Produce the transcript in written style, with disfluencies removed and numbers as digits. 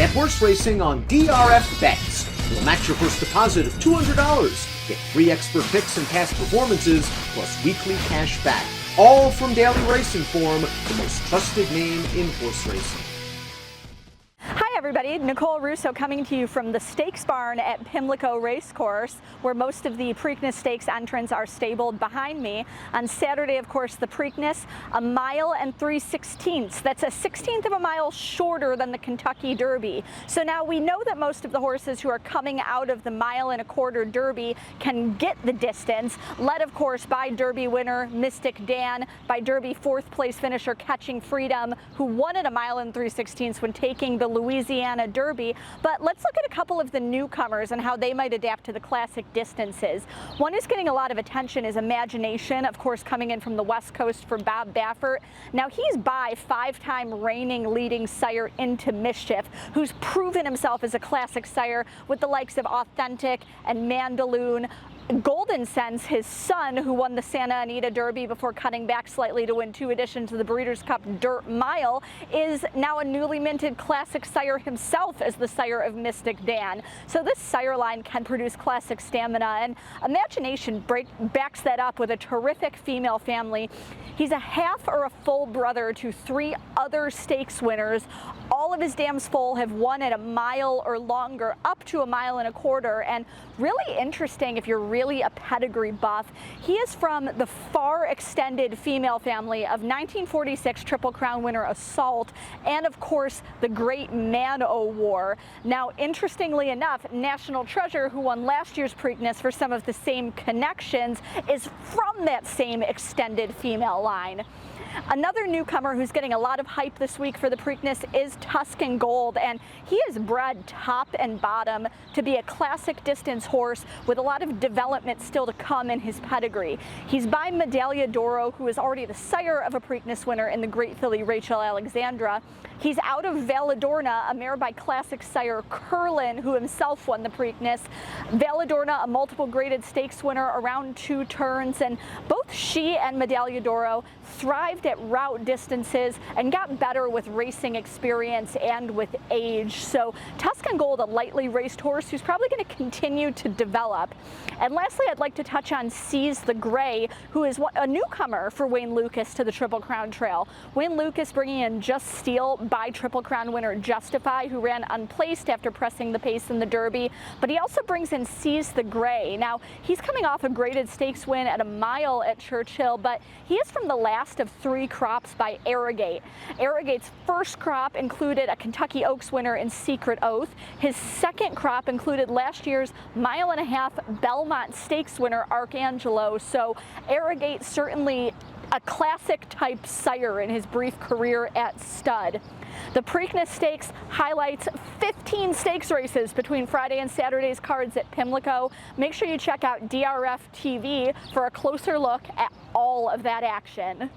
Bet horse racing on DRF Bets. We'll match your first deposit of $200. Get free expert picks and past performances, plus weekly cash back. All from Daily Racing Form, the most trusted name in horse racing. Hi everybody, Nicole Russo coming to you from the Stakes Barn at Pimlico Racecourse, where most of the Preakness Stakes entrants are stabled behind me. On Saturday, of course, the Preakness, 1 mile and 3/16. That's a 1/16th of a mile shorter than the Kentucky Derby. So now we know that most of the horses who are coming out of the 1 1/4 mile Derby can get the distance, led of course by Derby winner Mystic Dan, by Derby 4th place finisher Catching Freedom, who won at 1 mile and 3/16 when taking the Louisiana Derby. But let's look at a couple of the newcomers and how they might adapt to the classic distances. One who's getting a lot of attention is Imagination, of course coming in from the West Coast for Bob Baffert. Now he's by 5-time reigning leading sire Into Mischief, who's proven himself as a classic sire with the likes of Authentic and Mandaloon. Golden Sense, his son, who won the Santa Anita Derby before cutting back slightly to win 2 editions of the Breeders' Cup Dirt Mile, is now a newly minted classic sire himself as the sire of Mystic Dan. So this sire line can produce classic stamina, and Imagination backs that up with a terrific female family. He's a half or a full brother to 3 other stakes winners. All of his dams foal have won at 1 mile or longer, up to 1 1/4 miles, and really interesting if you're really a pedigree buff, he is from the far extended female family of 1946 Triple Crown winner Assault, and of course the great Man-O-War. Now interestingly enough, National Treasure, who won last year's Preakness for some of the same connections, is from that same extended female line. Another newcomer who's getting a lot of hype this week for the Preakness is Tuscan Gold, and he is bred top and bottom to be a classic distance horse with a lot of development still to come in his pedigree. He's by Medaglia d'Oro, who is already the sire of a Preakness winner in the Great Filly Rachel Alexandra. He's out of Valladorna, a mare by classic sire Curlin, who himself won the Preakness. Valladorna, a multiple graded stakes winner around 2 turns, and both she and Medaglia d'Oro thrived at route distances and got better with racing experience and with age. So Tuscan Gold, a lightly raced horse who's probably going to continue to develop. And lastly, I'd like to touch on Seize the Gray, who is a newcomer for Wayne Lukas to the Triple Crown Trail. Wayne Lukas bringing in Just Steel by Triple Crown winner Justify, who ran unplaced after pressing the pace in the Derby, but he also brings in Seize the Gray. Now he's coming off a graded stakes win at 1 mile at Churchill, but he is from the last of 3 crops by Arrogate. Arrogate's first crop included a Kentucky Oaks winner in Secret Oath. His second crop included last year's 1.5 mile Belmont Stakes winner Archangelo. So Arrogate certainly a classic type sire in his brief career at stud. The Preakness Stakes highlights 15 stakes races between Friday and Saturday's cards at Pimlico. Make sure you check out DRF TV for a closer look at all of that action.